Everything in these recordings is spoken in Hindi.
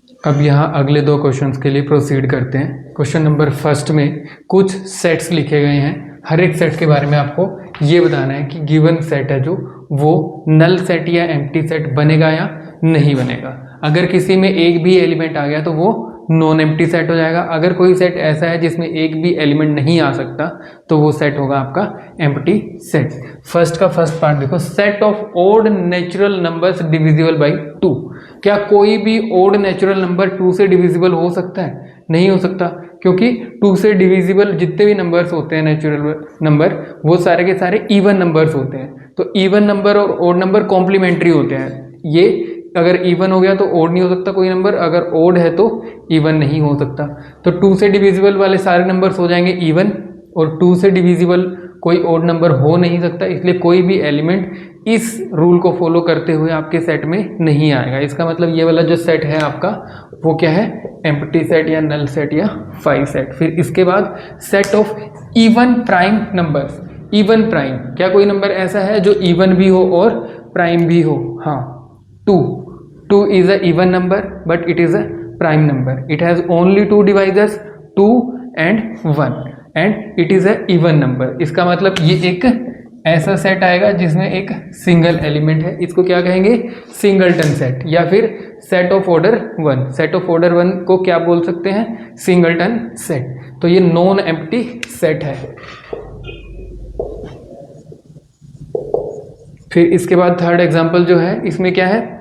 अब यहाँ अगले दो क्वेश्चंस के लिए प्रोसीड करते हैं। क्वेश्चन नंबर फर्स्ट में कुछ सेट्स लिखे गए हैं। हर एक सेट के बारे में आपको ये बताना है कि गिवन सेट है जो वो नल सेट या एम्प्टी सेट बनेगा या नहीं बनेगा। अगर किसी में एक भी एलिमेंट आ गया तो वो नॉन एम्प्टी सेट हो जाएगा। अगर कोई सेट ऐसा है जिसमें एक भी एलिमेंट नहीं आ सकता तो वो सेट होगा आपका एम्प्टी सेट। फर्स्ट का फर्स्ट पार्ट देखो, set of odd natural numbers divisible by 2। क्या कोई भी ओड नेचुरल नंबर 2 से डिविजिबल हो सकता है? नहीं हो सकता, क्योंकि 2 से डिविजिबल जितने भी नंबर्स होते हैं नेचुरल नंबर वो सारे के सारे इवन नंबर्स होते हैं। तो इवन नंबर और ओड नंबर कॉम्प्लीमेंट्री होते हैं। ये अगर इवन हो गया तो ओड नहीं हो सकता कोई नंबर, अगर ओड है तो इवन नहीं हो सकता। तो 2 से डिविजिबल वाले सारे नंबर्स हो जाएंगे इवन, और 2 से डिविजिबल कोई ओड नंबर हो नहीं सकता। इसलिए कोई भी एलिमेंट इस रूल को फॉलो करते हुए आपके सेट में नहीं आएगा। इसका मतलब ये वाला जो सेट है आपका वो क्या है? एम्प्टी सेट या नल सेट या फाई सेट। फिर इसके बाद set of even prime numbers. Even prime, क्या कोई नंबर ऐसा है जो इवन भी हो और प्राइम भी हो? हाँ, 2 is a even number but it is a prime number. It has only 2 divisors, 2 and 1, and it is a even number. इसका मतलब ये एक ऐसा सेट आएगा जिसमें एक सिंगल एलिमेंट है। इसको क्या कहेंगे? सिंगलटन सेट या फिर set of order 1। Set of order 1 को क्या बोल सकते हैं? Singleton set. तो ये नॉन एम्प्टी सेट है। फिर इसके बाद थर्ड एग्जांपल जो है इसमें क्या है?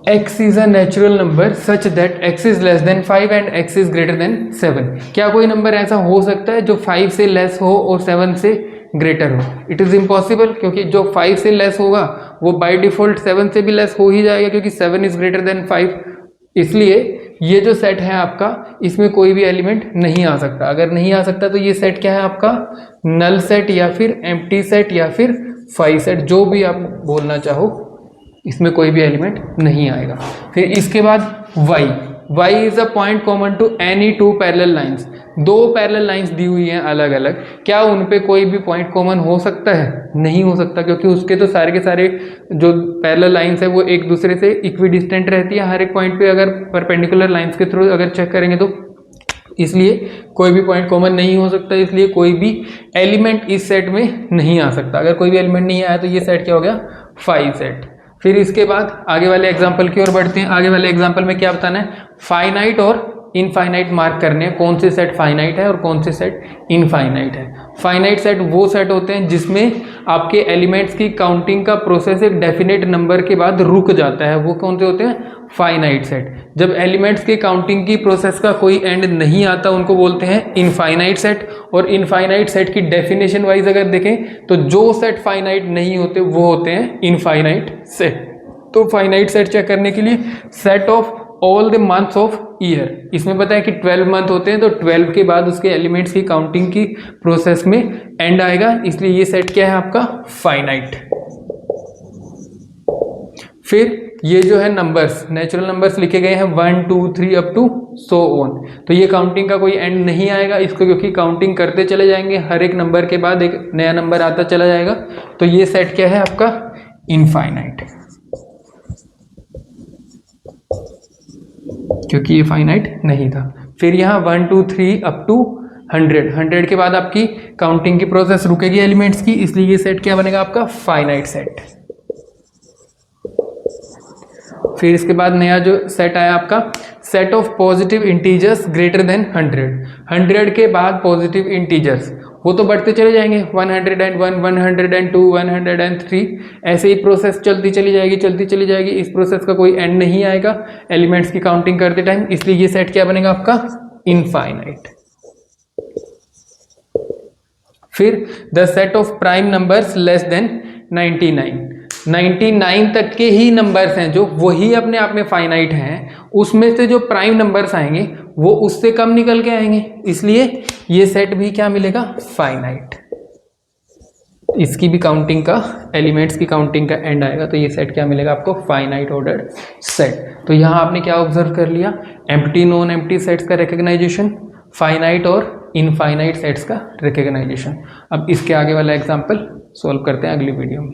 x is a natural number such that x is less than 5 and x is greater than 7। क्या कोई नंबर ऐसा हो सकता है जो 5 से लेस हो और 7 से ग्रेटर हो? इट इज़ इम्पॉसिबल, क्योंकि जो 5 से लेस होगा वो बाय डिफॉल्ट 7 से भी लेस हो ही जाएगा, क्योंकि 7 इज ग्रेटर देन 5। इसलिए ये जो सेट है आपका, इसमें कोई भी एलिमेंट नहीं आ सकता। अगर नहीं आ सकता तो ये सेट क्या है आपका? नल सेट या फिर एम्प्टी सेट या फिर फाई सेट, जो भी आप बोलना चाहो। इसमें कोई भी एलिमेंट नहीं आएगा। फिर इसके बाद y is a point common to any 2 parallel lines. 2 parallel lines दी हुई हैं अलग अलग, क्या उन पे कोई भी पॉइंट कॉमन हो सकता है? नहीं हो सकता, क्योंकि उसके तो सारे के सारे जो पैरेलल लाइंस है वो एक दूसरे से इक्विडिस्टेंट रहती है हर एक पॉइंट पे, अगर परपेंडिकुलर लाइंस के थ्रू अगर चेक करेंगे तो। इसलिए कोई भी पॉइंट कॉमन नहीं हो सकता, इसलिए कोई भी एलिमेंट इस सेट में नहीं आ सकता। अगर कोई भी एलिमेंट नहीं आया तो ये सेट क्या हो गया? Phi set. फिर इसके बाद आगे वाले एग्जाम्पल की ओर बढ़ते हैं। आगे वाले एग्जाम्पल में क्या बताना है? फाइनाइट और इनफाइनाइट मार्क करने हैं, कौन से सेट फाइनाइट है और कौन से सेट इनफाइनाइट है। फाइनाइट सेट वो सेट होते हैं जिसमें आपके एलिमेंट्स की काउंटिंग का प्रोसेस एक डेफिनेट नंबर के बाद रुक जाता है। वो कौन से होते हैं? Finite set. जब एलिमेंट्स की काउंटिंग की प्रोसेस का कोई एंड नहीं आता उनको बोलते हैं इनफाइनाइट सेट। और इनफाइनाइट सेट की डेफिनेशन वाइज अगर देखें तो जो सेट फाइनाइट नहीं होते वो होते हैं इनफाइनाइट सेट। तो फाइनाइट सेट चेक करने के लिए set of all the months of year. इसमें पता है कि 12 मंथ होते हैं, तो 12 के बाद उसके एलिमेंट्स की काउंटिंग की प्रोसेस में एंड आएगा, इसलिए ये सेट क्या है आपका? फाइनाइट। फिर ये जो है नंबर्स, नेचुरल नंबर्स लिखे गए हैं 1 2 3 अप टू सो ऑन, तो ये काउंटिंग का कोई एंड नहीं आएगा इसको, क्योंकि काउंटिंग करते चले जाएंगे, हर एक नंबर के बाद एक नया नंबर आता चला जाएगा। तो ये सेट क्या है आपका? इनफाइनाइट, क्योंकि ये फाइनाइट नहीं था। फिर यहाँ 1 2 3 अप टू 100 के बाद आपकी काउंटिंग की प्रोसेस रुकेगी एलिमेंट्स की, इसलिए ये सेट क्या बनेगा आपका? Finite set. फिर इसके बाद नया जो सेट आया आपका, set of positive integers greater than 100 के बाद पॉजिटिव इंटीजर्स वो तो बढ़ते चले जाएंगे, 101 102 103, ऐसे ही प्रोसेस चलती चली जाएगी। इस प्रोसेस का कोई एंड नहीं आएगा एलिमेंट्स की काउंटिंग करते टाइम, इसलिए ये सेट क्या बनेगा आपका? इनफाइनाइट। फिर the set of prime numbers less than 99 तक के ही नंबर्स हैं जो वही अपने आप में फाइनाइट हैं, उसमें से जो प्राइम नंबर्स आएंगे वो उससे कम निकल के आएंगे, इसलिए ये सेट भी क्या मिलेगा? फाइनाइट। इसकी भी काउंटिंग का, एलिमेंट्स की काउंटिंग का एंड आएगा, तो ये सेट क्या मिलेगा आपको? Finite ordered set. तो यहाँ आपने क्या ऑब्जर्व कर लिया? एम्प्टी नॉन एम्प्टी सेट्स का रिकग्नाइजेशन, फाइनाइट और इनफाइनाइट सेट्स का रिकग्नाइजेशन। अब इसके आगे वाला एग्जाम्पल सॉल्व करते हैं अगली वीडियो में।